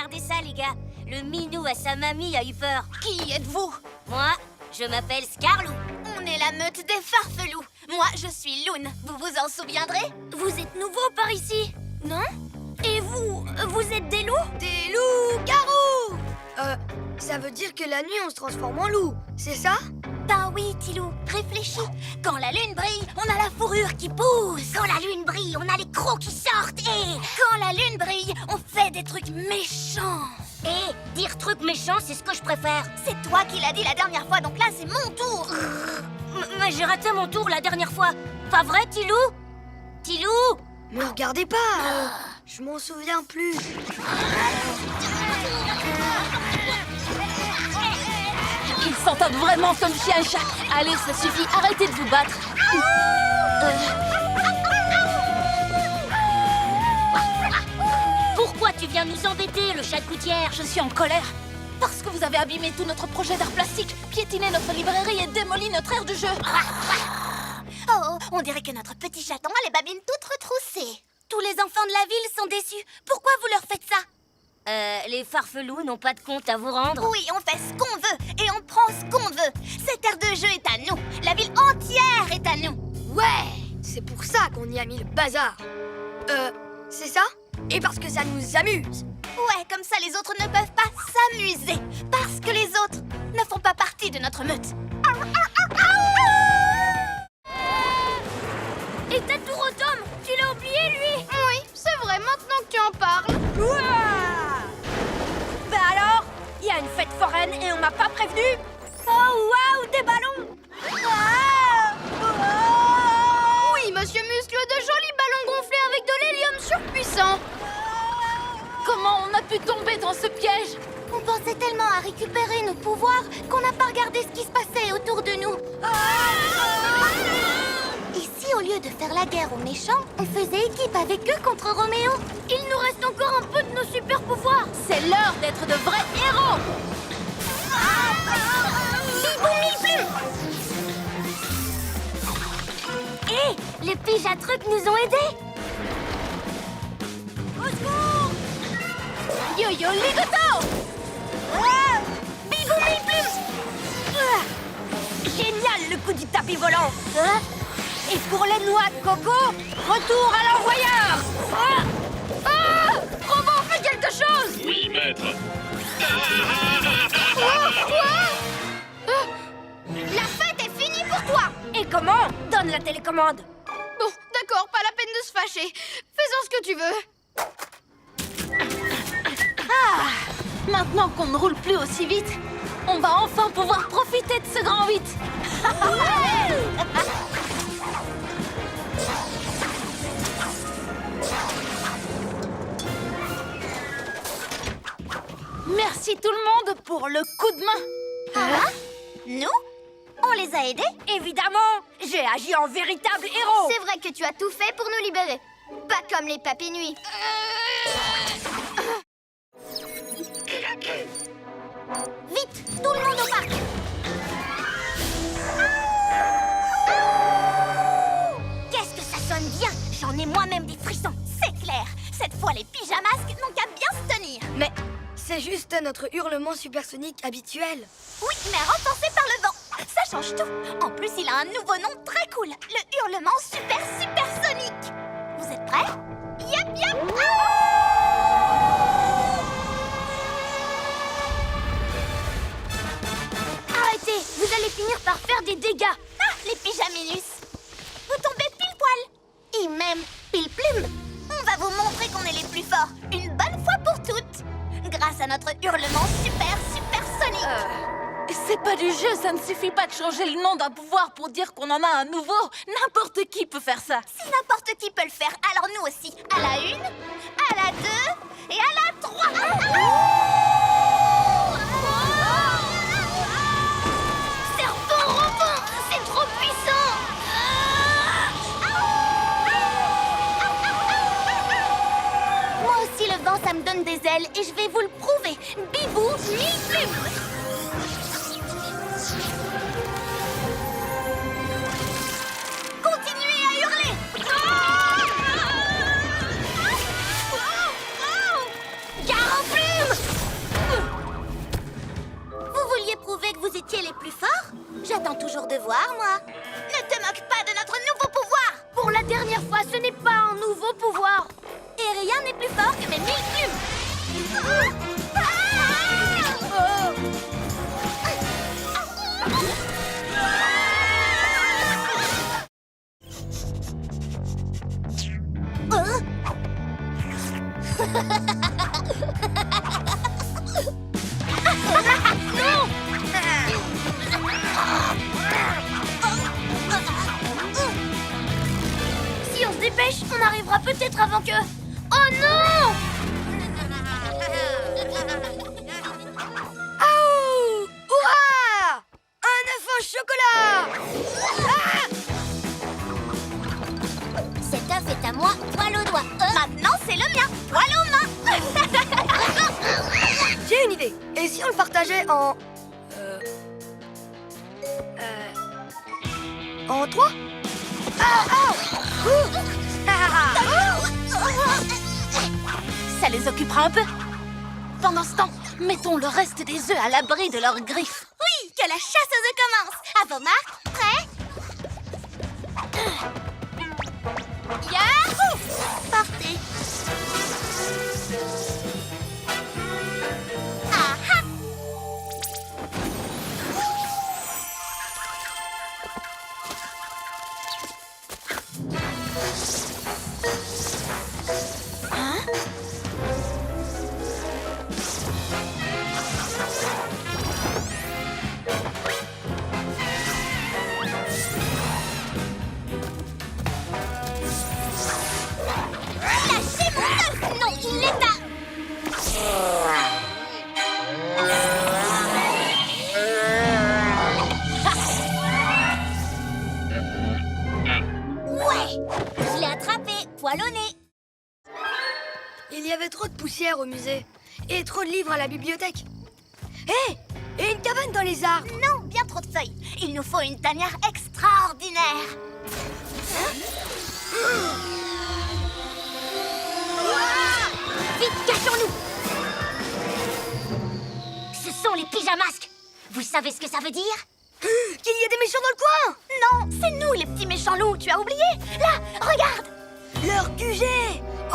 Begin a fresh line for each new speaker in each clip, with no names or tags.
Regardez ça, les gars. Le minou à sa mamie a eu peur.
Qui êtes-vous?
Moi, je m'appelle Scarlou.
On est la meute des farfelous. Moi, je suis Loon. Vous vous en souviendrez?
Vous êtes nouveau par ici?
Non?
Et vous êtes des loups?
Des loups-garous!
Ça veut dire que la nuit, on se transforme en loup, c'est ça?
Bah oui, Tilou, réfléchis. Quand la lune brille, on a la fourrure qui pousse.
Quand la lune brille, on a les crocs qui sortent et...
Quand la lune brille, on fait des trucs méchants.
Et dire trucs méchants, c'est ce que je préfère.
C'est toi qui l'as dit la dernière fois, donc là, c'est mon tour.
Mais j'ai raté mon tour la dernière fois. Pas vrai, Tilou? Tilou?
Me regardez pas, je m'en souviens plus.
Ils s'entendent vraiment comme chien et chat. Allez, ça suffit, arrêtez de vous battre.
Pourquoi tu viens nous embêter, le chat de gouttière?
Je suis en colère. Parce que vous avez abîmé tout notre projet d'art plastique, piétiné notre librairie et démoli notre aire de jeu.
Oh, on dirait que notre petit chaton a les babines toutes retroussées. Tous les enfants de la ville sont déçus. Pourquoi vous leur faites ça?
Les farfelous n'ont pas de compte à vous rendre.
Oui, on fait ce qu'on veut et on prend ce qu'on veut. Cette aire de jeu est à nous. La ville entière est à nous.
Ouais, c'est pour ça qu'on y a mis le bazar. C'est ça? Et parce que ça nous amuse.
Ouais, comme ça les autres ne peuvent pas s'amuser. Parce que les autres ne font pas partie de notre meute.
Et t'as tout Tom, tu l'as oublié, lui?
Oui, c'est vrai, maintenant que tu en parles.
Bah alors, il y a une fête foraine et on m'a pas prévenu? Oh waouh, des ballons!
Oui, monsieur Muscle, de jolis ballons gonflés avec de l'hélium surpuissant.
Comment on a pu tomber dans ce piège?
On pensait tellement à récupérer nos pouvoirs qu'on n'a pas regardé ce qui se passait autour de nous. Et si au lieu de faire la guerre aux méchants, on faisait équipe avec eux contre Roméo?
Il nous reste encore un peu de nos super pouvoirs!
C'est l'heure d'être de vrais héros!
Bibou mille plumes!
Hé, les piges à trucs nous ont aidés! Au secours!
Yo-yo ligoto!
Bibou mille plumes! Génial le coup du tapis volant! Et pour les noix de coco, retour à l'envoyeur!
Robot, fais quelque chose!
Oui, maître.
La fête est finie pour toi!
Et comment? Donne la télécommande!
Bon, d'accord, pas la peine de se fâcher. Fais-en ce que tu veux.
Maintenant qu'on ne roule plus aussi vite, on va enfin pouvoir profiter de ce grand 8. Merci tout le monde pour le coup de main.
Nous? On les a aidés?
Évidemment, j'ai agi en véritable héros!
C'est vrai que tu as tout fait pour nous libérer. Pas comme les papis nuits. Vite, tout le monde au parc!
Qu'est-ce que ça sonne bien! J'en ai moi-même des frissons!
C'est clair, cette fois les pyjamasques n'ont qu'à bien se tenir.
Mais c'est juste notre hurlement supersonique habituel.
Oui, mais renforcé par le vent. Ça change tout. En plus, il a un nouveau nom très cool. Le hurlement supersonique. Vous êtes prêts? Yep, yep.
Arrêtez! Vous allez finir par faire des dégâts!
Ah, les pyjaminus. Vous tombez pile poil. Et même pile plume. On va vous montrer qu'on est les plus forts. Une bonne fois pour toutes. Grâce à notre hurlement supersonique.
C'est pas du jeu, ça ne suffit pas de changer le nom d'un pouvoir pour dire qu'on en a un nouveau. N'importe qui peut faire ça.
Si n'importe qui peut le faire, alors nous aussi. À la 1, à la 2 et à la 3.
Serpent rampant! C'est trop puissant!
Moi aussi, le vent, ça me donne des ailes et je vais vous le prouver. Bibou, mille plumes. Continuez à hurler.
Gare en plume!
qui est les plus forts? J'attends toujours de voir, moi. Ne te moque pas de notre nouveau pouvoir!
Pour la dernière fois, ce n'est pas un nouveau pouvoir.
Et rien n'est plus fort que mes 1000 plumes!
Si on se dépêche, on arrivera peut-être avant que... Oh non! Aouh! Ouah! Un œuf au chocolat!
Cet œuf est à moi, poil au doigt. Maintenant, c'est le mien, poil aux mains.
J'ai une idée. Et si on le partageait en... En 3?
Ça les occupera un peu. Pendant ce temps, mettons le reste des œufs à l'abri de leurs griffes.
Oui, que la chasse aux œufs commence. À vos marques, prêts? Yahoo! Partez. Ah ah! Lâchez mon œuf! Non, il est à... Ouais! Je l'ai attrapé, poil au nez.
Il y avait trop de poussière au musée. Et trop de livres à la bibliothèque. Hé! Et une cabane dans les arbres.
Non, bien trop de feuilles. Il nous faut une tanière extraordinaire. Vite, cachons-nous! Ce sont les pyjamasques. Vous savez ce que ça veut dire?
Qu'il y a des méchants dans le coin!
Non, c'est nous les petits méchants loups, tu as oublié? Là, regarde!
Leur QG!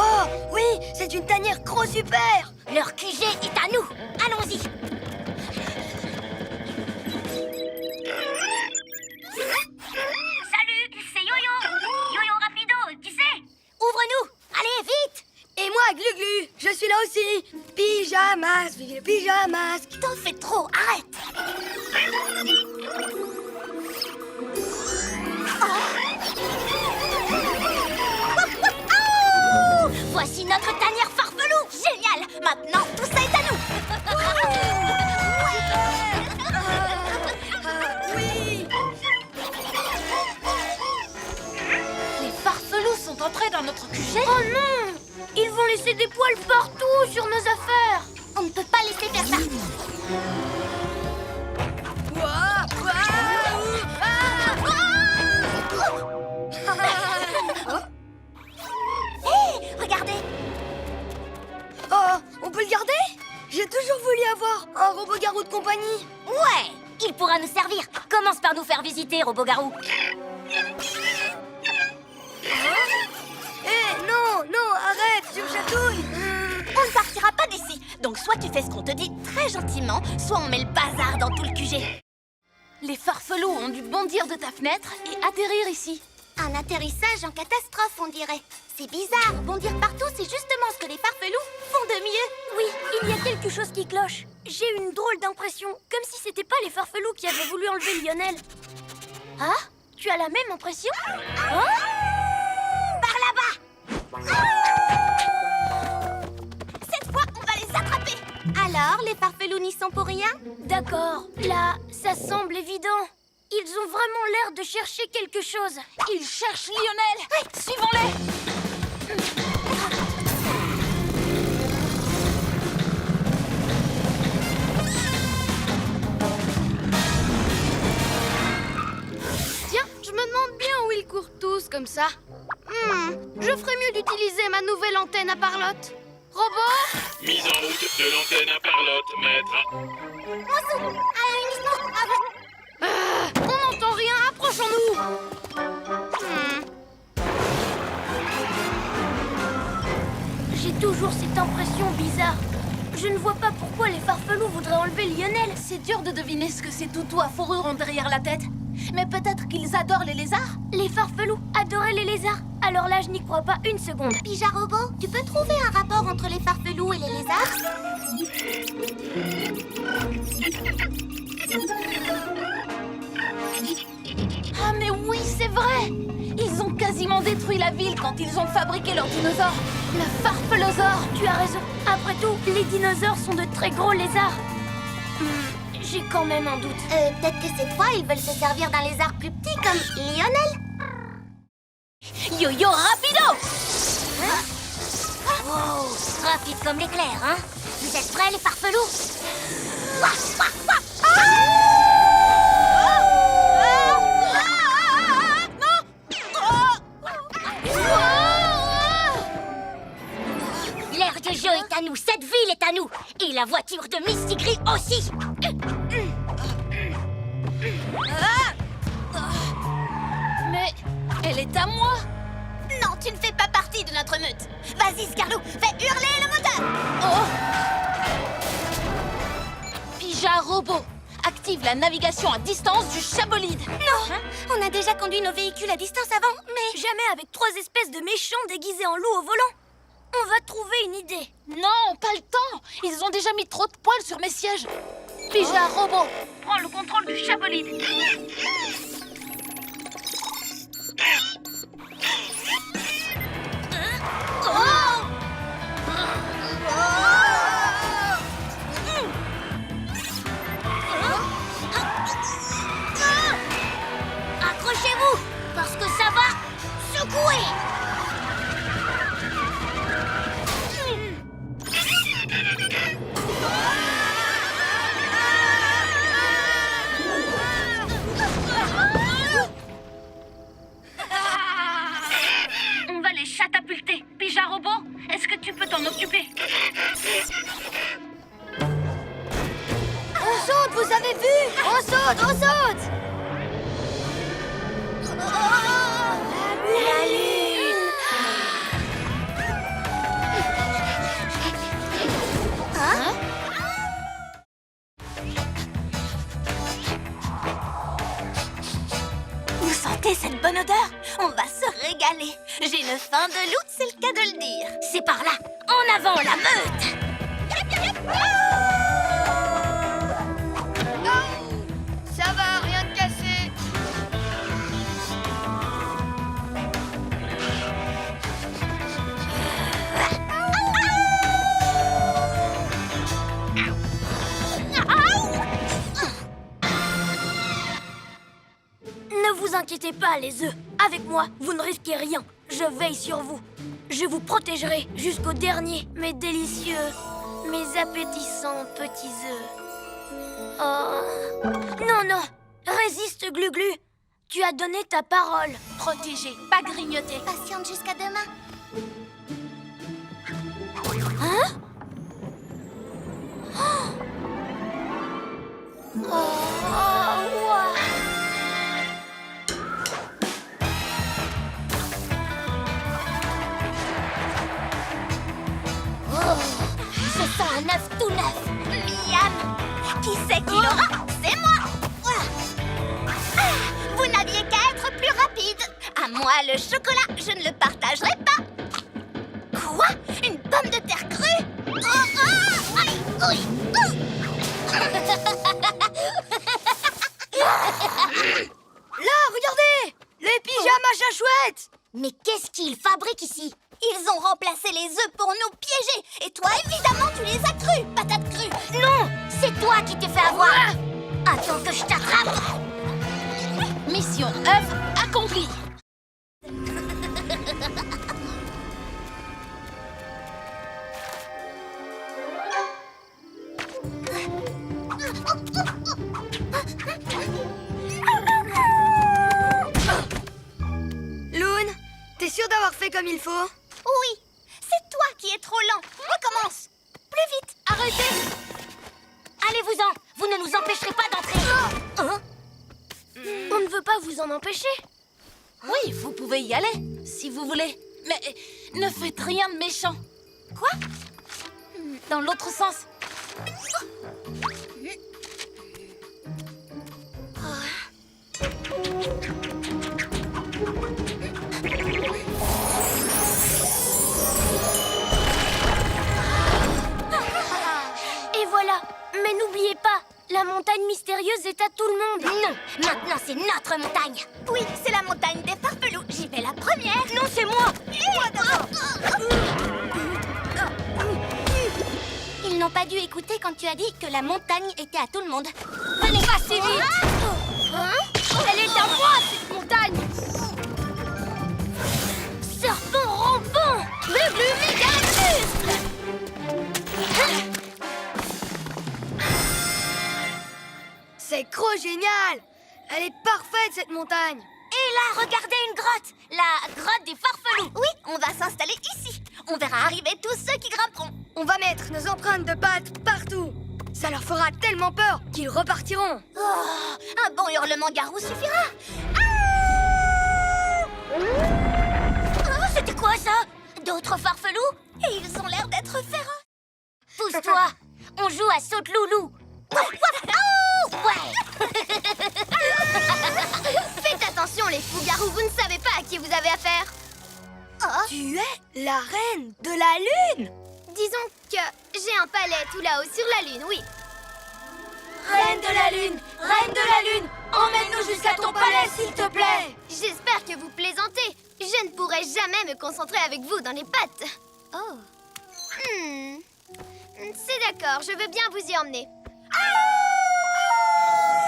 Oh, oui, c'est une tanière gros super!
Leur QG est à nous. Allons-y. Salut, c'est Yo-Yo. Yo-Yo Rapido, tu sais? Ouvre-nous. Allez, vite.
Et moi, Glu-Glu, je suis là aussi! Pyjamas, vive les pyjamas!
T'en fais trop, arrête. Oh, voici notre tanière farfelou. Génial. Maintenant, tout ça est à nous.
Oui!
Les farfelous sont entrés dans notre QG.
Oh non! Ils vont laisser des poils partout sur nos affaires!
On ne peut pas laisser faire ça. Hé, regardez.
Oh, on peut le garder? J'ai toujours voulu avoir un robot garou de compagnie.
Ouais, il pourra nous servir. Commence par nous faire visiter, robot garou.
Eh, non, non, arrête, tu me chatouilles.
On ne partira pas d'ici. Donc soit tu fais ce qu'on te dit très gentiment, soit on met le bazar dans tout le QG.
Les farfelous ont dû bondir de ta fenêtre et atterrir ici.
Un atterrissage en catastrophe, on dirait. C'est bizarre, bondir partout, c'est justement ce que les farfelous font de mieux.
Oui, il y a quelque chose qui cloche. J'ai une drôle d'impression, comme si c'était pas les farfelous qui avaient voulu enlever Lionel. Ah, tu as la même impression?
Par là-bas. Cette fois, on va les attraper. Alors, les farfelous n'y sont pour rien?
D'accord, là, ça semble évident. Ils ont vraiment l'air de chercher quelque chose.
Ils cherchent Lionel. Suivons-les.
Tiens, je me demande bien où ils courent tous comme ça. Je ferais mieux d'utiliser ma nouvelle antenne à parlotte. Robot?
Mise en route de l'antenne à Parlotte, maître.
Moissou, à une histoire.
Je ne vois pas pourquoi les farfelus voudraient enlever Lionel.
C'est dur de deviner ce que ces toutous à fourrure ont derrière la tête. Mais peut-être qu'ils adorent les lézards?
Les farfelus adoraient les lézards. Alors là, je n'y crois pas une seconde.
Pijarobo, tu peux trouver un rapport entre les farfelus et les lézards?
Ah mais oui, c'est vrai! Ils ont quasiment détruit la ville quand ils ont fabriqué leurs dinosaures. Le farfelosaure!
Tu as raison. Après tout, les dinosaures sont de très gros lézards. J'ai quand même un doute.
Peut-être que cette fois, ils veulent se servir d'un lézard plus petit comme Lionel.
Yo-yo rapido!
Wow, rapide comme l'éclair, hein? Vous êtes prêts, les farfelus? Ouah, ouah, ouah. L'air de jeu est à nous, cette ville est à nous, et la voiture de Misty Gris aussi.
Mais elle est à moi!
Non, tu ne fais pas partie de notre meute. Vas-y, Scarlou, fais hurler le moteur.
Oh! Pijarobot, active la navigation à distance du chabolide.
Non, on a déjà conduit nos véhicules à distance avant, mais...
Jamais avec 3 espèces de méchants déguisés en loup au volant. On va trouver une idée.
Non, pas le temps. Ils ont déjà mis trop de poils sur mes sièges. Pijarobot, prends le contrôle du chabolide.
Accrochez-vous, parce que ça va secouer.
On va les catapulter. Pijarobot, est-ce que tu peux t'en occuper?
On saute, vous avez vu? On saute, on saute. La lune.
Vous sentez cette bonne odeur? On va se régaler. J'ai une faim de loup, c'est le cas de le dire.
C'est par là, en avant la meute.
Ça va, rien de cassé. Ne vous inquiétez pas, les œufs. Avec moi, vous ne risquez rien. Je veille sur vous. Je vous protégerai jusqu'au dernier, mes délicieux, mes appétissants petits œufs. Oh. Non, non. Résiste, Glu-Glu. Tu as donné ta parole.
Protégé, pas grignoté.
Patiente jusqu'à demain.
Oh, ouah.
Je sens un œuf tout neuf.
Miam. Qui c'est qui l'aura? C'est moi. Ah, vous n'aviez qu'à être plus rapide. À moi, le chocolat, je ne le partagerai pas. Quoi? Une pomme de terre crue? Oh, oh, aïe, oui,
Là, regardez! Les pyjamas chachouettes!
Mais qu'est-ce qu'ils fabriquent ici?
Ils ont remplacé les œufs pour nous piéger. Et toi, évidemment, tu les as crus, patate crue.
Non, c'est toi qui t'es fait avoir. Attends que je t'attrape.
Mission œuf accomplie.
Loon, t'es sûr d'avoir fait comme il faut?
Oui, c'est toi qui es trop lent. Recommence. Plus vite.
Arrêtez!
Allez-vous-en, vous ne nous empêcherez pas d'entrer. Hein?
On ne veut pas vous en empêcher.
Oui, vous pouvez y aller, si vous voulez. Mais ne faites rien de méchant.
Quoi?
Dans l'autre sens.
Et voilà. Mais n'oubliez pas, la montagne mystérieuse est à tout le monde.
Non, maintenant c'est notre montagne. Oui, c'est la montagne des farfelous. J'y vais la première.
Non, c'est moi.
Ils n'ont pas dû écouter quand tu as dit que la montagne était à tout le monde.
Venez pas si vite. Elle est à moi, cette montagne. Serpent rampant.
Glu méga muscle.
C'est trop génial. Elle est parfaite, cette montagne.
Et là, regardez une grotte. La grotte des farfelous. Oui, on va s'installer ici. On verra arriver tous ceux qui grimperont.
On va mettre nos empreintes de pattes partout. Ça leur fera tellement peur qu'ils repartiront.
Oh, un bon hurlement garou suffira. Oh, c'était quoi ça? D'autres farfelous? Et ils ont l'air d'être féroces. Pousse-toi. On joue à saute-loulou. Ouais. Faites attention les fous-garous, vous ne savez pas à qui vous avez affaire. Oh.
Tu es la reine de la lune.
Disons que j'ai un palais tout là-haut sur la lune, oui.
Reine de la lune, reine de la lune, emmène-nous jusqu'à ton palais, s'il te plaît.
J'espère que vous plaisantez. Je ne pourrai jamais me concentrer avec vous dans les pattes. Oh. C'est d'accord, je veux bien vous y emmener.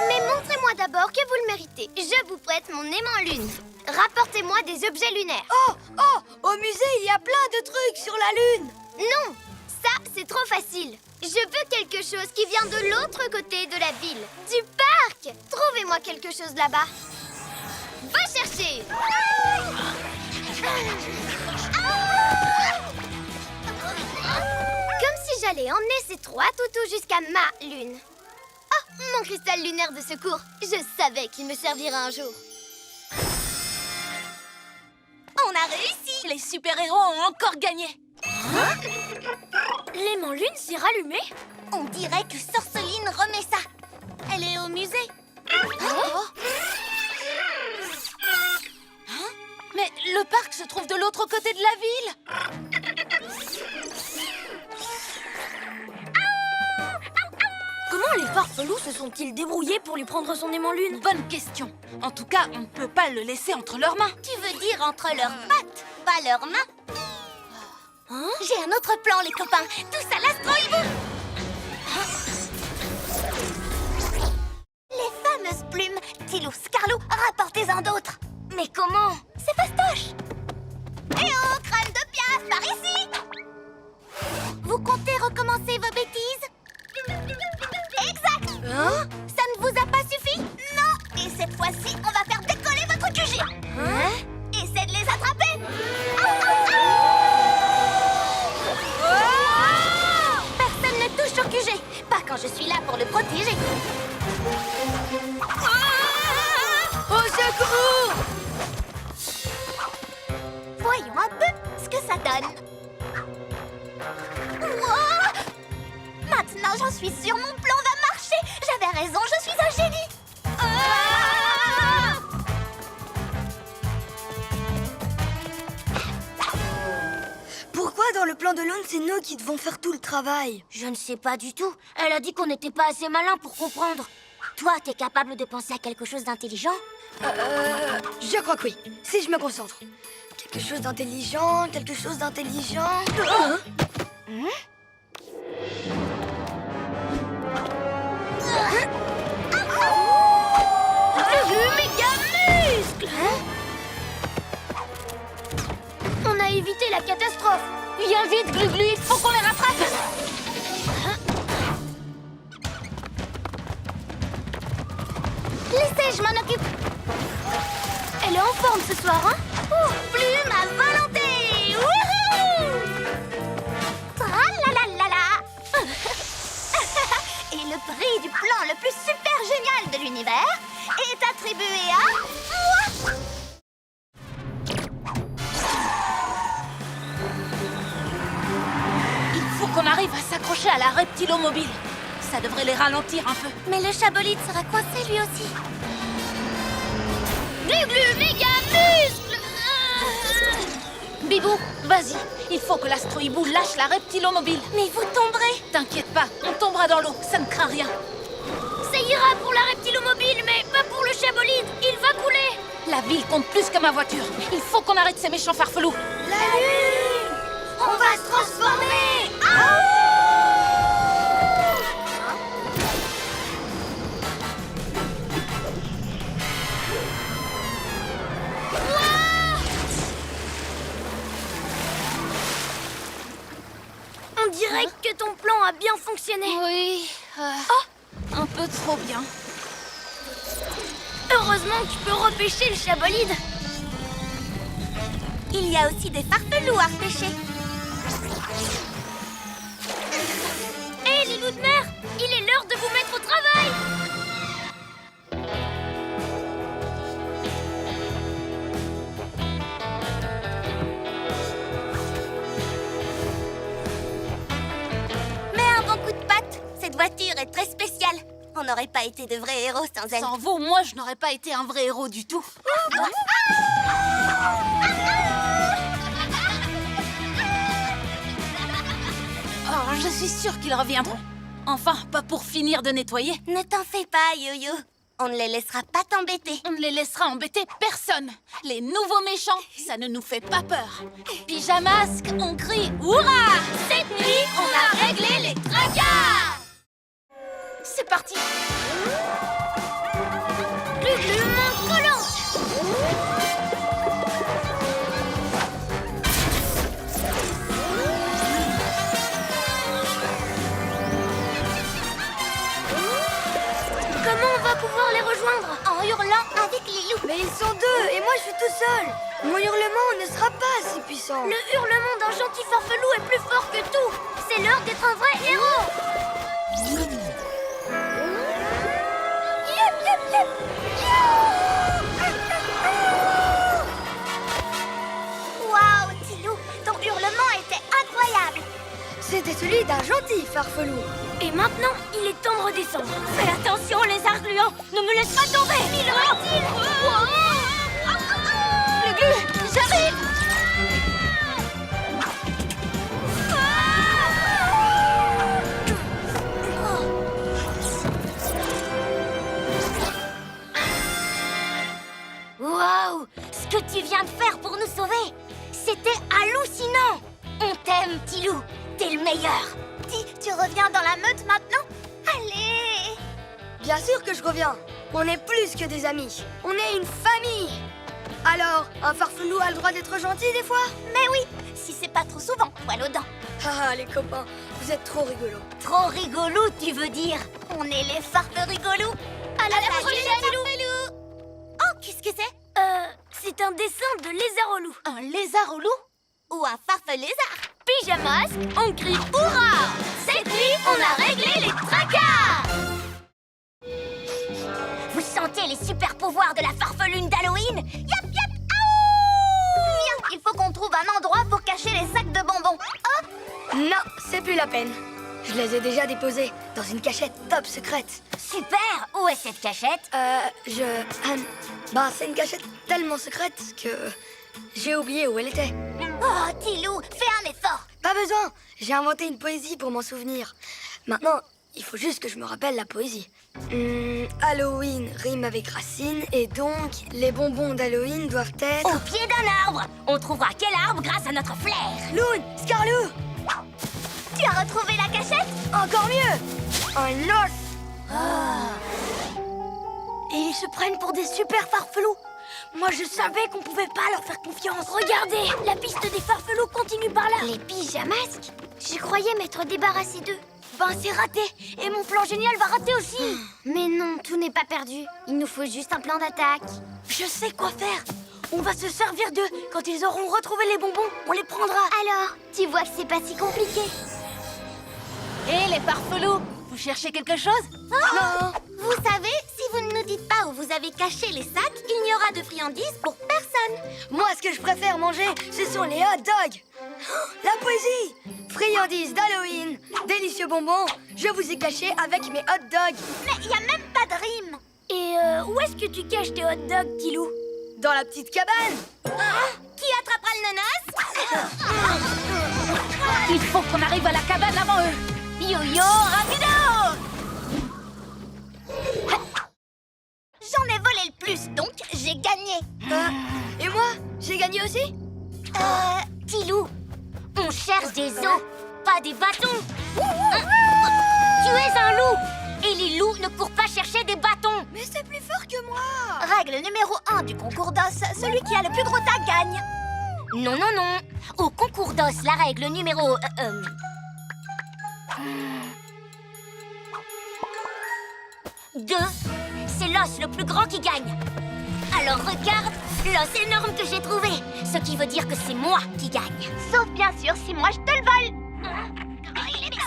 Mais montrez-moi d'abord que vous le méritez. Je vous prête mon aimant lune. Rapportez-moi des objets lunaires.
Oh, au musée, il y a plein de trucs sur la lune.
Non, ça, c'est trop facile. Je veux quelque chose qui vient de l'autre côté de la ville. Du parc. Trouvez-moi quelque chose là-bas. Va chercher. Comme si j'allais emmener ces trois toutous jusqu'à ma lune. Oh, mon cristal lunaire de secours. Je savais qu'il me servirait un jour. On a réussi.
Les super-héros ont encore gagné.
L'aimant lune s'est rallumé.
On dirait que Sorceline remet ça. Elle est au musée.
Mais le parc se trouve de l'autre côté de la ville.
Comment les farfelous se sont-ils débrouillés pour lui prendre son aimant lune?
Bonne question. En tout cas, on ne peut pas le laisser entre leurs mains.
Tu veux dire entre leurs pattes, pas leurs mains? J'ai un autre plan, les copains. Tous à l'astro-hibou. Les fameuses plumes. Tilou, Scarlou, rapportez-en d'autres. Mais comment? C'est fastoche. Eh oh, crâne de piaf, par ici. Vous comptez recommencer vos bêtises? Exact. Ça ne vous a pas suffi? Non. Et cette fois-ci, on va faire décoller votre QG. Essaie de les attraper. Personne ne touche au QG. Pas quand je suis là pour le protéger.
Au secours!
Voyons un peu ce que ça donne. Wow! Maintenant, j'en suis sûre, mon plan va marcher. J'avais raison, je suis un génie.
Pourquoi dans le plan de Lune, c'est nous qui devons faire tout le travail?
Je ne sais pas du tout. Elle a dit qu'on n'était pas assez malin pour comprendre. Toi, t'es capable de penser à quelque chose d'intelligent?
Je crois que oui, si je me concentre. Quelque chose d'intelligent, quelque chose d'intelligent...
Méga muscle!
On a évité la catastrophe.
Viens vite, Glu-Glu, il faut qu'on les rattrape. Laissez, je m'en occupe.
Elle est en forme ce soir, hein?
Plume à volonté. Wouhou! Tra-la-la-la-la. Et le prix du plan le plus super génial de l'univers est attribué à moi.
Il faut qu'on arrive à s'accrocher brancher à la reptilomobile. Ça devrait les ralentir un peu.
Mais le chabolide sera coincé lui aussi.
Glu-glu, méga muscle.
Bibou, vas-y. Il faut que l'astrohibou lâche la reptilomobile.
Mais vous tomberez.
T'inquiète pas, on tombera dans l'eau, ça ne craint rien.
Ça ira pour la reptilomobile, mais pas pour le chabolide. Il va couler.
La ville compte plus que ma voiture. Il faut qu'on arrête ces méchants farfelous.
La lune! On va se transformer!
On dirait que ton plan a bien fonctionné.
Oui, un peu trop bien.
Heureusement que tu peux repêcher le chabolide.
Il y a aussi des farfelous à repêcher.
Hé, les loups de mer, il est l'heure de vous mettre au travail.
Mais un bon coup de patte. Cette voiture est très spéciale. On n'aurait pas été de vrais héros sans elle.
Sans vous, moi, je n'aurais pas été un vrai héros du tout. Oh, je suis sûre qu'ils reviendront. Enfin, pas pour finir de nettoyer.
Ne t'en fais pas, Yo-Yo. On ne les laissera pas t'embêter.
On ne les laissera embêter personne. Les nouveaux méchants, ça ne nous fait pas peur. Pyjamasque, on crie « Hurrah !»
Cette nuit, on a réglé les tracas.
C'est parti.
Glu-glu, montre collante. Comment on va pouvoir les rejoindre?
En hurlant avec les loups.
Mais ils sont deux et moi je suis tout seul. Mon hurlement ne sera pas assez puissant.
Le hurlement d'un gentil farfelou est plus fort que tout. C'est l'heure d'être un vrai héros.
Yep, yep, yep.
Waouh, Tilou, ton hurlement était incroyable.
C'était celui d'un gentil farfelou.
Et maintenant, il est temps de redescendre.
Fais attention, les arguants. Ne me laisse pas tomber.
Il reptile.
Le glu, j'arrive.
Waouh, ce que tu viens de faire pour nous sauver, c'était hallucinant. On t'aime, Tilou. T'es le meilleur. Tu reviens dans la meute maintenant? Allez.
Bien sûr que je reviens. On est plus que des amis. On est une famille. Alors, un farfelou a le droit d'être gentil des fois?
Mais oui, si c'est pas trop souvent, poil aux dents.
Ah, les copains, vous êtes trop rigolos.
Trop rigolo, tu veux dire? On est les farfeligolous. À la prochaine, Tilou. Oh, qu'est-ce que c'est?
C'est un dessin de lézard au loup.
Un lézard au loup?
Ou un farfelézard?
Pyjamasque, on crie hurrah! Cette nuit, on a réglé les tracas!
Vous sentez les super pouvoirs de la farfelune d'Halloween? Yap yap, aouh! Il faut qu'on trouve un endroit pour cacher les sacs de bonbons. Hop!
Non, c'est plus la peine. Je les ai déjà déposés dans une cachette top secrète.
Super! Où est cette cachette?
C'est une cachette tellement secrète que j'ai oublié où elle était.
Oh, Tilou, fais un effort!
Pas besoin, j'ai inventé une poésie pour m'en souvenir. Maintenant, il faut juste que je me rappelle la poésie. Halloween rime avec racine et donc les bonbons d'Halloween doivent être...
Au pied d'un arbre! On trouvera quel arbre grâce à notre flair!
Loon, Scarlou!
Tu as retrouvé la cachette?
Encore mieux! Un os!
Et ils se prennent pour des super farfelous. Moi, je savais qu'on pouvait pas leur faire confiance. Regardez, la piste des farfelous continue par là.
Les pyjamasques?
Je croyais m'être débarrassé d'eux. Ben, c'est raté. Et mon plan génial va rater aussi.
Mais non, tout n'est pas perdu. Il nous faut juste un plan d'attaque.
Je sais quoi faire. On va se servir d'eux. Quand ils auront retrouvé les bonbons, on les prendra.
Alors, tu vois que c'est pas si compliqué.
Hé, les farfelous, vous cherchez quelque chose?
Non!
Vous savez, si vous ne nous dites pas où vous avez caché les sacs, il n'y aura de friandises pour personne.
Moi, ce que je préfère manger, ce sont les hot dogs! Oh, la poésie! Friandises d'Halloween, délicieux bonbons, je vous ai caché avec mes hot dogs.
Mais il n'y a même pas de rime.
Et où est-ce que tu caches tes hot dogs, Tilou?
Dans la petite cabane.
Qui attrapera le nanas?
Il faut qu'on arrive à la cabane avant eux. Yo-yo, rapido!
J'en ai volé le plus, donc j'ai gagné.
Et moi, j'ai gagné aussi.
Tilou, on cherche des os, pas des bâtons. Tu es un loup, et les loups ne courent pas chercher des bâtons.
Mais c'est plus fort que moi.
Règle numéro 1 du concours d'os, celui qui a le plus gros tas gagne.
Non, non, non. Au concours d'os, la règle numéro... 2, c'est l'os le plus grand qui gagne. Alors regarde, l'os énorme que j'ai trouvé. Ce qui veut dire que c'est moi qui gagne.
Sauf bien sûr si moi je te le vole.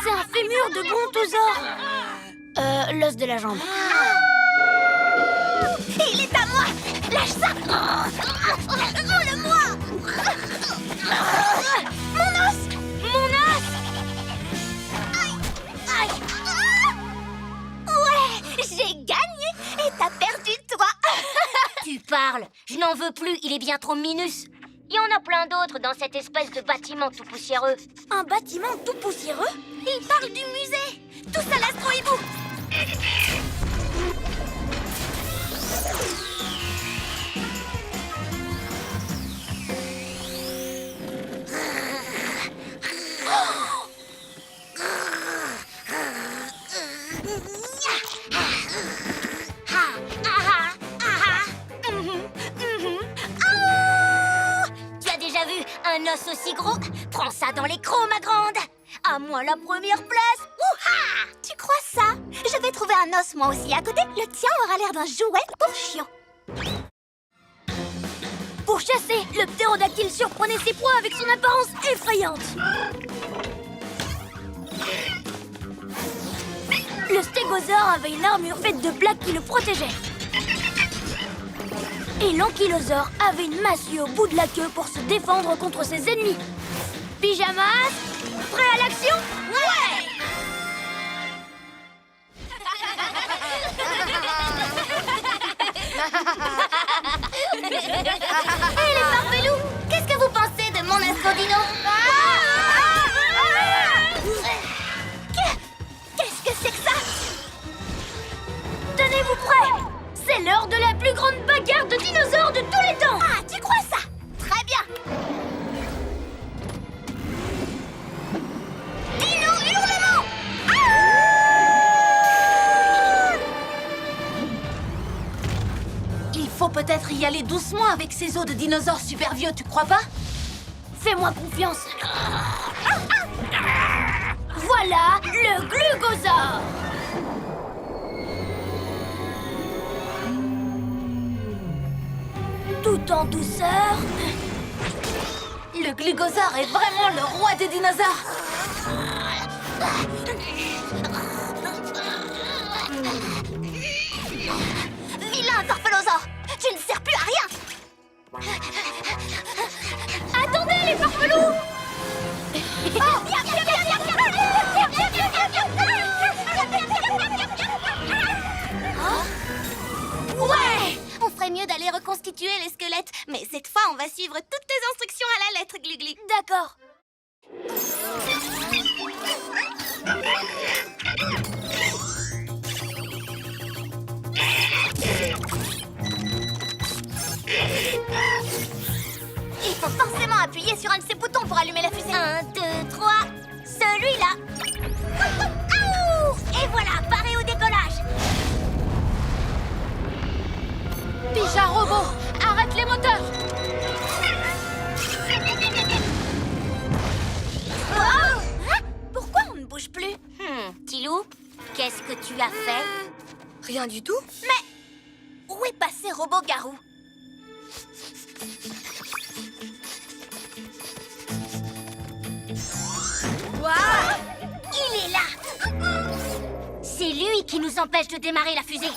C'est un fémur de brontosaure. L'os de la jambe.
Il est à moi. Lâche ça. Rends-le-moi. Mon os.
Mon os!
Aïe. Aïe. Ouais, j'ai gagné et t'as perdu toi.
Tu parles, je n'en veux plus, il est bien trop minus. Il y en a plein d'autres dans cette espèce de bâtiment tout poussiéreux. Un bâtiment tout poussiéreux?
Il parle du musée. Tous à l'astro-hibou.
Tu as déjà vu un os aussi gros? Prends ça dans les crocs, ma grande. À moi la première place.
Ouha! Tu crois ça? Je vais trouver un os moi aussi à côté. Le tien aura l'air d'un jouet pour chiant.
Pour chasser, le ptérodactyle surprenait ses proies avec son apparence effrayante. Le stégosaure avait une armure faite de plaques qui le protégeaient. Et l'ankylosaure avait une massue au bout de la queue pour se défendre contre ses ennemis. Pyjamas, prêt à l'action?
Ouais!
Hé les farfelous, qu'est-ce que vous pensez de mon astrodino?
Qu'est-ce que c'est que ça?
Tenez-vous prêts! C'est l'heure de la plus grande bagarre de dinosaures de tous les temps!
Ah, tu crois ça? Très bien. Dino hurlement!
Il faut peut-être y aller doucement avec ces os de dinosaures super vieux, tu crois pas?
Fais-moi confiance! Voilà le glugosaure! Tout en douceur.
Le glugosaure est vraiment le roi des dinosaures.
Vilain Torpelosaure! Tu ne sers plus à rien!
Attendez les farfelous!
Ouais! On ferait mieux d'aller reconstituer les squelettes. Mais cette fois, on va suivre toutes tes instructions à la lettre, Gluglu.
D'accord.
Il faut forcément appuyer sur un de ces boutons pour allumer la fusée.
1, 2, 3. Celui-là. Et voilà, paré au décollage.
Pija robot, arrête les moteurs.
Oh! Hein? Pourquoi on ne bouge plus?
Tilou, qu'est-ce que tu as fait?
Rien du tout.
Mais où est passé Robot Garou?
Waouh!
Il est là. C'est lui qui nous empêche de démarrer la fusée.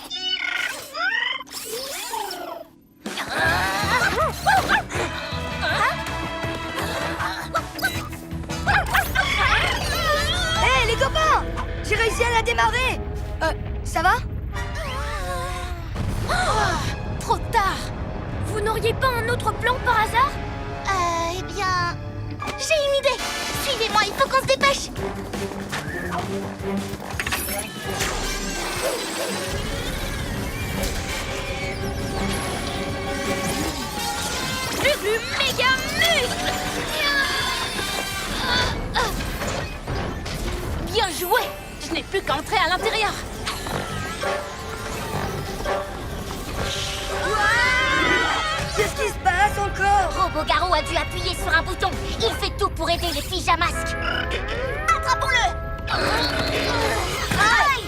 démarrer. Ça va?
Trop tard.
Vous n'auriez pas un autre plan par hasard?
Eh bien... J'ai une idée. Suivez-moi, il faut qu'on se dépêche.
Glu méga muscle!
Bien joué. Je n'ai plus qu'à entrer à l'intérieur.
Qu'est-ce qui se passe encore?
Robo-Garou a dû appuyer sur un bouton. Il fait tout pour aider les pyjamasques. Attrapons-le! Aïe!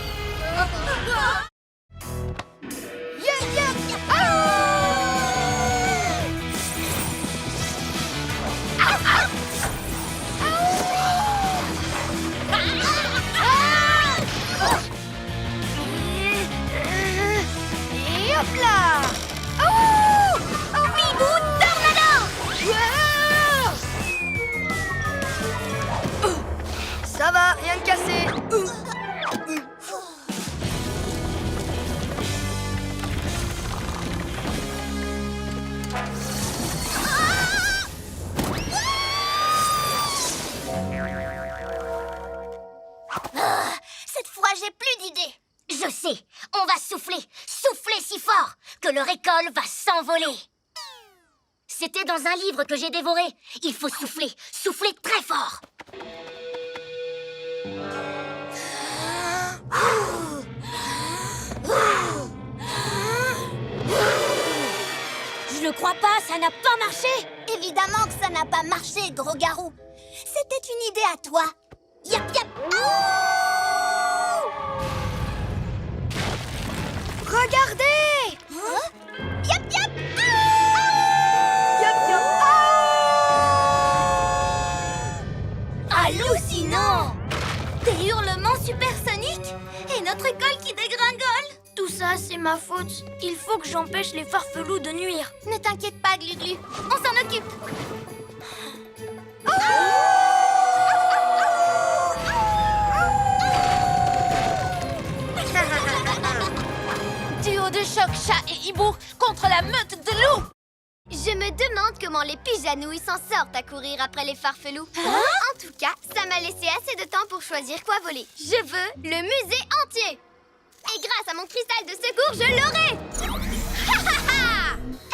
Et hop là!
Bibou Tornado!
Ça va, rien de cassé.
Cette fois, j'ai plus d'idées. Je sais, on va souffler si fort que le récolte va s'envoler. C'était dans un livre que j'ai dévoré. Il faut souffler très fort.
Je ne crois pas, ça n'a pas marché.
Évidemment que ça n'a pas marché, gros garou. C'était une idée à toi. Yap yap.
Regardez!
Yap yap.
Yop, yop.
Hallucinant! Des hurlements supersoniques et notre école qui dégringole.
Tout ça, c'est ma faute. Il faut que j'empêche les farfelus de nuire.
Ne t'inquiète pas, Gluglu. On s'en occupe.
Duo de choc, chat et hibou contre la meute de loups.
Je me demande comment les pyjanouilles s'en sortent à courir après les farfelous. En tout cas, ça m'a laissé assez de temps pour choisir quoi voler. Je veux le musée entier. Et grâce à mon cristal de secours, je l'aurai.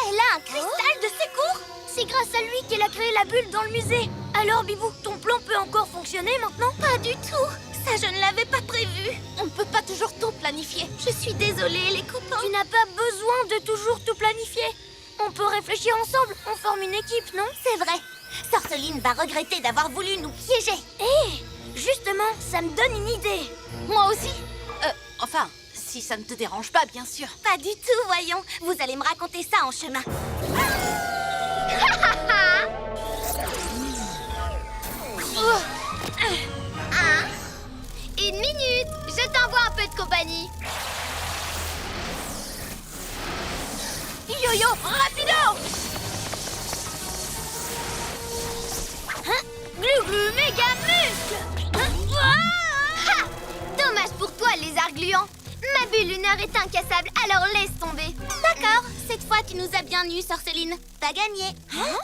Elle a un cristal de secours?
C'est grâce à lui qu'elle a créé la bulle dans le musée. Alors, Bibou, ton plan peut encore fonctionner maintenant?
Pas du tout. Ça, je ne l'avais pas prévu.
On ne peut pas toujours tout planifier.
Je suis désolée, les copains.
Tu n'as pas besoin de toujours tout planifier. On peut réfléchir ensemble, on forme une équipe, non?
C'est vrai. Sorceline va regretter d'avoir voulu nous piéger.
Justement, ça me donne une idée.
Moi aussi. Enfin, si ça ne te dérange pas, bien sûr.
Pas du tout, voyons. Vous allez me raconter ça en chemin. Une minute. Je t'envoie un peu de compagnie.
Yo-yo, rapido!
Glu-glu méga muscle. Ha! Dommage pour toi, lézard gluant. Ma bulle lunaire est incassable, alors laisse tomber. D'accord, cette fois tu nous as bien eus, Sorceline. T'as gagné.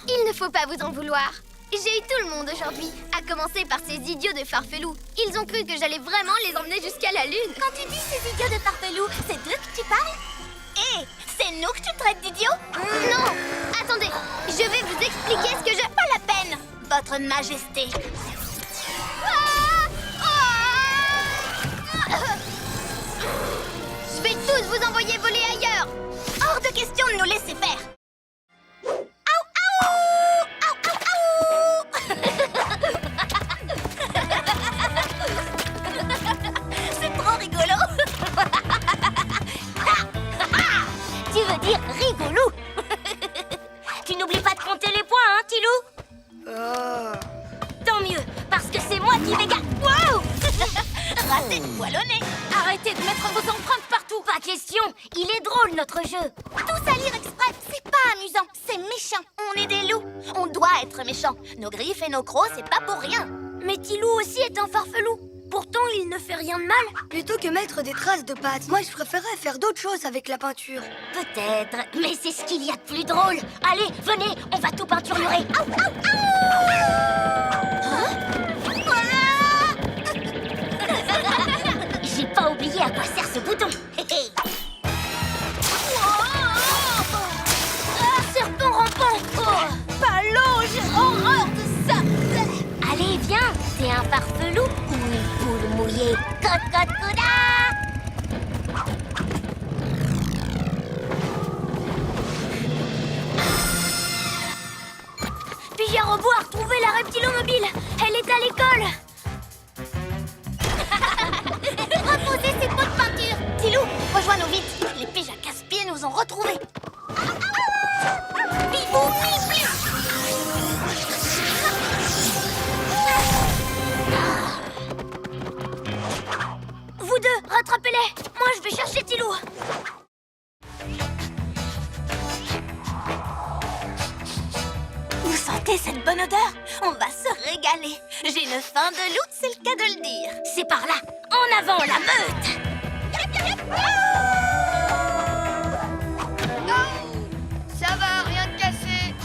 Il ne faut pas vous en vouloir. J'ai eu tout le monde aujourd'hui, à commencer par ces idiots de farfelous. Ils ont cru que j'allais vraiment les emmener jusqu'à la lune. Quand tu dis ces idiots de farfelous, c'est d'eux que tu parles? Hé, c'est nous que tu traites d'idiots? Non. Attendez, je vais vous expliquer ce que je... Pas la peine, votre majesté. Je vais tous vous envoyer voler ailleurs. Hors de question de nous laisser faire. C'est trop rigolo. Tu veux dire rigolo? Tu n'oublies pas de compter les points, hein, Tilou? Tant mieux, parce que c'est moi qui vais gagner. Wow! Raté de poil au nez.
Arrêtez de mettre vos empreintes partout.
Pas question, il est drôle notre jeu. Tout salir exprès, c'est pas amusant, c'est méchant. On est des loups, on doit être méchants. Nos griffes et nos crocs, c'est pas pour rien.
Mais Tilou aussi est un farfelou. Pourtant, il ne fait rien de mal.
Plutôt que mettre des traces de pâte, moi je préférerais faire d'autres choses avec la peinture.
Peut-être, mais c'est ce qu'il y a de plus drôle. Allez, venez, on va tout peinturer. J'ai pas oublié à quoi sert ce bouton.
Serpent rampant.
Pas l'eau, j'ai horreur de ça.
Allez, viens, t'es un farfelou ou une poule mouillée? Cocotte-couda!
Pigeon-Robot a retrouvé la reptilomobile. Elle est à l'école.
Reposez ces pots de peinture. Tilou, rejoins-nous vite. Les piges à casse-pieds nous ont retrouvés. Bibou, bibou.
Vous deux, rattrapez-les. Moi, je vais chercher Tilou.
Vous sentez cette bonne odeur? On va se régaler. J'ai une faim de loup, c'est le cas de le dire.
C'est par là. En avant, la meute.
Ça va, rien de cassé.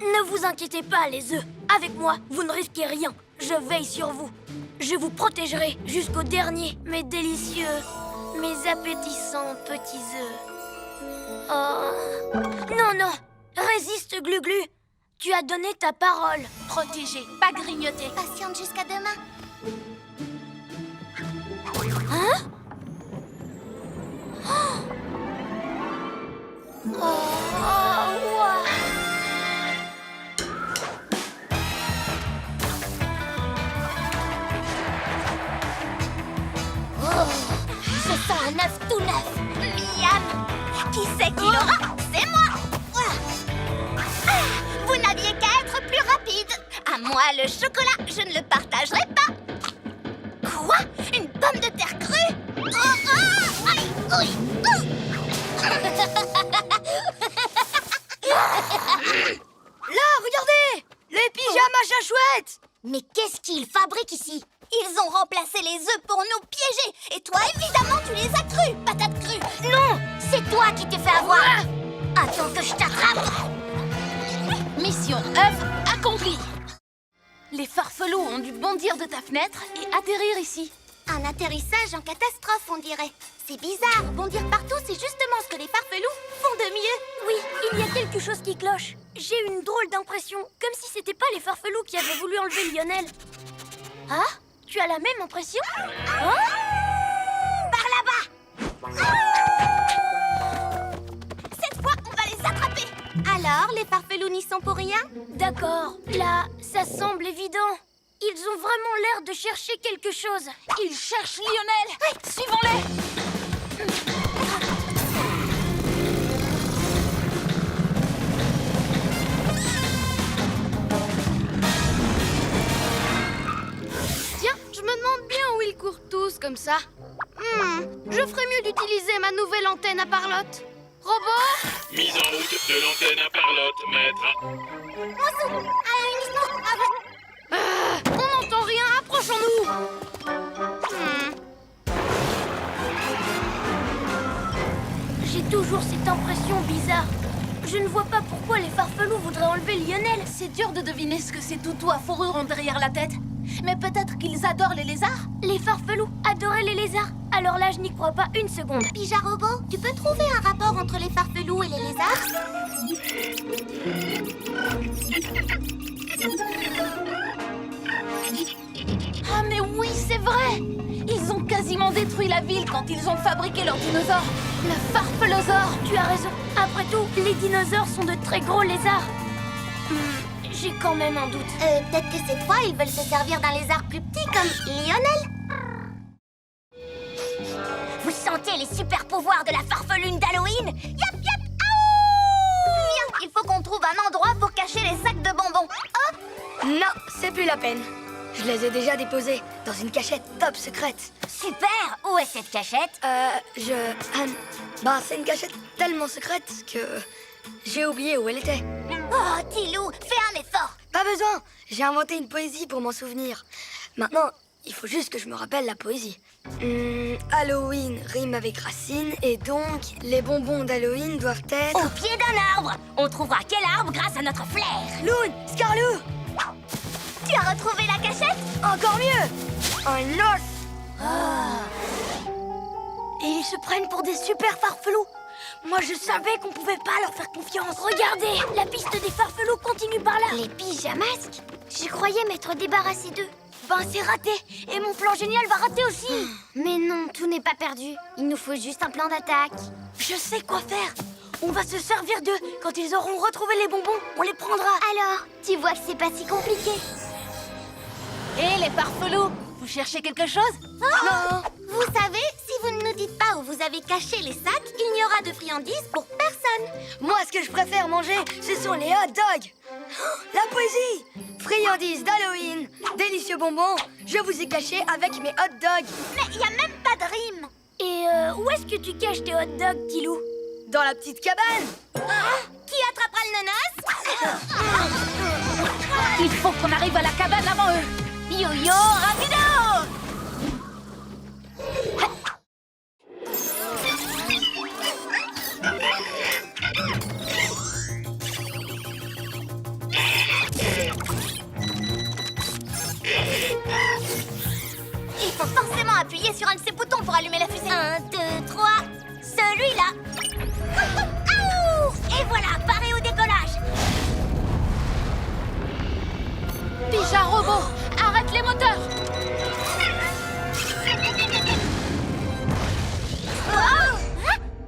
Ne vous inquiétez pas, les œufs. Avec moi, vous ne risquez rien. Je veille sur vous. Je vous protégerai jusqu'au dernier, mes délicieux, mes appétissants petits œufs. Oh. Non, non. Résiste, Glu-Glu. Tu as donné ta parole.
Protégé, pas grignoté.
Patiente jusqu'à demain.
Hein? Oh, ouah.
Je sens un œuf tout neuf. Miam. Qui c'est qui l'aura? C'est moi. Ah, vous n'aviez qu'à être plus rapide. À moi, le chocolat, je ne le partagerai pas. Quoi? Une pomme de terre crue? Oh, oh, aïe, oui,
Là, regardez! Les pyjamas chachouettes!
Mais qu'est-ce qu'ils fabriquent ici? Ils ont remplacé les œufs pour nous piéger. Et toi, évidemment, tu les as crus, patate crue. Non, c'est toi qui t'es fait avoir. Attends que je t'attrape.
Mission œuf accomplie. Les farfelous ont dû bondir de ta fenêtre et atterrir ici.
Un atterrissage en catastrophe, on dirait. C'est bizarre, bondir partout, c'est justement ce que les farfelous font de mieux.
Oui, il y a quelque chose qui cloche. J'ai une drôle d'impression, comme si c'était pas les farfelous qui avaient voulu enlever Lionel. Ah? Tu as la même impression? Hein?
Par là-bas. Cette fois, on va les attraper. Alors, les farfelous n'y sont pour rien?
D'accord, là, ça semble évident. Ils ont vraiment l'air de chercher quelque chose.
Ils cherchent Lionel. Suivons-les.
Tiens, je me demande bien où ils courent tous comme ça. Je ferais mieux d'utiliser ma nouvelle antenne à parlotte. Robot?
Mise en route de l'antenne à parlotte, maître.
On n'entend rien, approchons-nous.
J'ai toujours cette impression bizarre. Je ne vois pas pourquoi les farfelous voudraient enlever Lionel.
C'est dur de deviner ce que ces toutous à fourrure ont derrière la tête. Mais peut-être qu'ils adorent les lézards.
Les farfelous adoraient les lézards. Alors là, je n'y crois pas une seconde.
Pija-Robot, tu peux trouver un rapport entre les farfelous et les lézards?
Ah mais oui, c'est vrai. Ils ont quasiment détruit la ville quand ils ont fabriqué leurs dinosaures. Le farfelosaure.
Tu as raison. Après tout, les dinosaures sont de très gros lézards. J'ai quand même un doute.
Peut-être que cette fois, ils veulent se servir d'un lézard plus petit comme Lionel. Vous sentez les super pouvoirs de la farfelune d'Halloween? Yap, yap, aouh! Bien, il faut qu'on trouve un endroit pour cacher les sacs de bonbons. Hop!
Non, c'est plus la peine. Je les ai déjà déposés dans une cachette top secrète.
Super! Où est cette cachette?
C'est une cachette tellement secrète que j'ai oublié où elle était.
Oh, Tilou, fais un effort!
Pas besoin, j'ai inventé une poésie pour m'en souvenir. Maintenant, il faut juste que je me rappelle la poésie. Halloween rime avec racine et donc les bonbons d'Halloween doivent être...
Au pied d'un arbre! On trouvera quel arbre grâce à notre flair!
Loon, Scarlou!
Tu as retrouvé la cachette?
Encore mieux! Un os!
Et ils se prennent pour des super farfelous. Moi, je savais qu'on pouvait pas leur faire confiance. Regardez, la piste des farfelous continue par là.
Les pyjamasques?
Je croyais m'être débarrassé d'eux. Ben, c'est raté. Et mon plan génial va rater aussi.
Mais non, tout n'est pas perdu. Il nous faut juste un plan d'attaque.
Je sais quoi faire. On va se servir d'eux. Quand ils auront retrouvé les bonbons, on les prendra.
Alors, tu vois que c'est pas si compliqué.
Et les farfelous, vous cherchez quelque chose?
Non!
Vous savez, si vous ne nous dites pas où vous avez caché les sacs, il n'y aura de friandises pour personne.
Moi, ce que je préfère manger, ce sont les hot dogs! La poésie! Friandises d'Halloween, délicieux bonbons, je vous ai caché avec mes hot dogs.
Mais il n'y a même pas de rime.
Et où est-ce que tu caches tes hot dogs, Tilou?
Dans la petite cabane.
Qui attrapera le nonos?
Il faut qu'on arrive à la cabane avant eux.
Yo-yo, rapido! Il faut forcément appuyer sur un de ces boutons pour allumer la fusée. 1, 2, 3, celui-là. Et voilà, paré au décollage.
Pija robot, arrête les moteurs.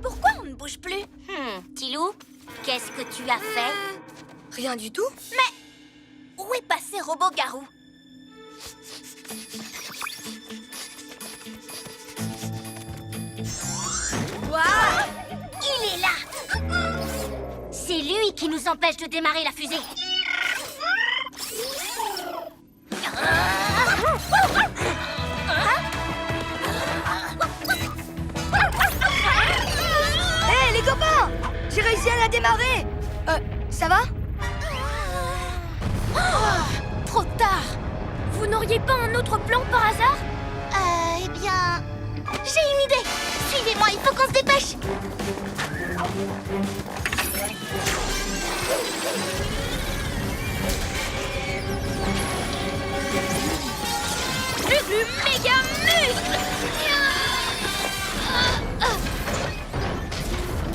Pourquoi on ne bouge plus? Tilou, qu'est-ce que tu as fait?
Rien du tout.
Mais où est passé Robot Garou? Il est là! C'est lui qui nous empêche de démarrer la fusée.
Hé, les copains! J'ai réussi à la démarrer. Ça va?
Trop tard. Vous n'auriez pas un autre plan par hasard?
Eh bien... J'ai une idée! Suivez-moi, il faut qu'on se dépêche!
Plus méga muscle.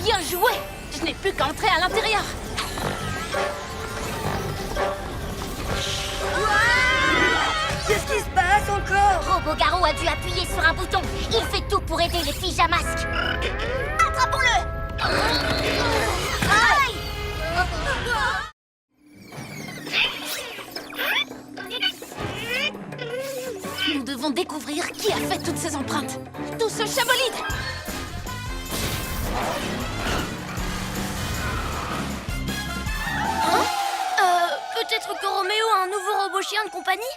Bien joué. Je n'ai plus qu'à entrer à l'intérieur.
Qu'est-ce qui se passe encore?
Robot Garou a dû appuyer sur un bouton. Il fait tout pour aider les pyjamasques. Attrapons-le! Aïe!
Nous devons découvrir qui a fait toutes ces empreintes. Tout ce chabolide.
Peut-être que Roméo a un nouveau robot chien de compagnie?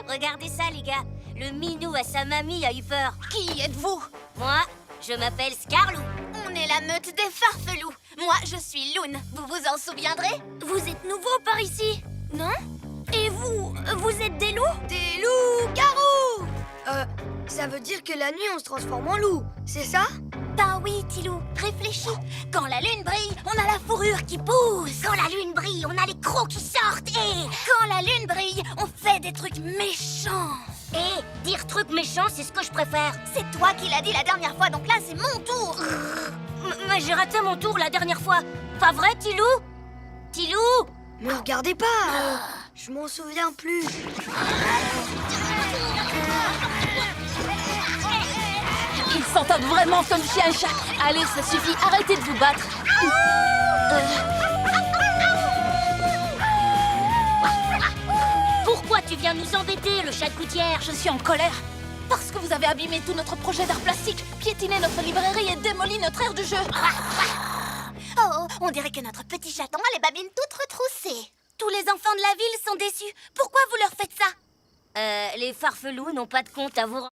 Regardez ça, les gars. Le minou à sa mamie a eu peur.
Qui êtes-vous?
Moi, je m'appelle Scarlou. On est la meute des farfelous. Moi, je suis Loon. Vous vous en souviendrez?
Vous êtes nouveau par ici, non? Et vous êtes des loups?
Des loups-garous! Ça veut dire que la nuit, on se transforme en loup, c'est ça?
Ben oui, Tilou, réfléchis. Quand la lune brille, on a la fourrure qui pousse. Quand la lune brille, on a les crocs qui sortent. Et quand la lune brille, on fait des trucs méchants. Et dire trucs méchants, c'est ce que je préfère. C'est toi qui l'as dit la dernière fois, donc là, c'est mon tour.
Mais j'ai raté mon tour la dernière fois. Pas vrai, Tilou? Tilou?
Me regardez pas, je m'en souviens plus.
Ils s'entendent vraiment comme chien et chat. Allez, ça suffit, arrêtez de vous battre.
Pourquoi tu
vient nous embêter, le chat de gouttière.
Je suis en colère parce que vous avez abîmé tout notre projet d'art plastique, piétiné notre librairie et démoli notre aire du jeu.
Oh, on dirait que notre petit chaton a les babines toutes retroussées.
Tous les enfants de la ville sont déçus. Pourquoi vous leur faites ça? Les farfelous n'ont pas de compte à vous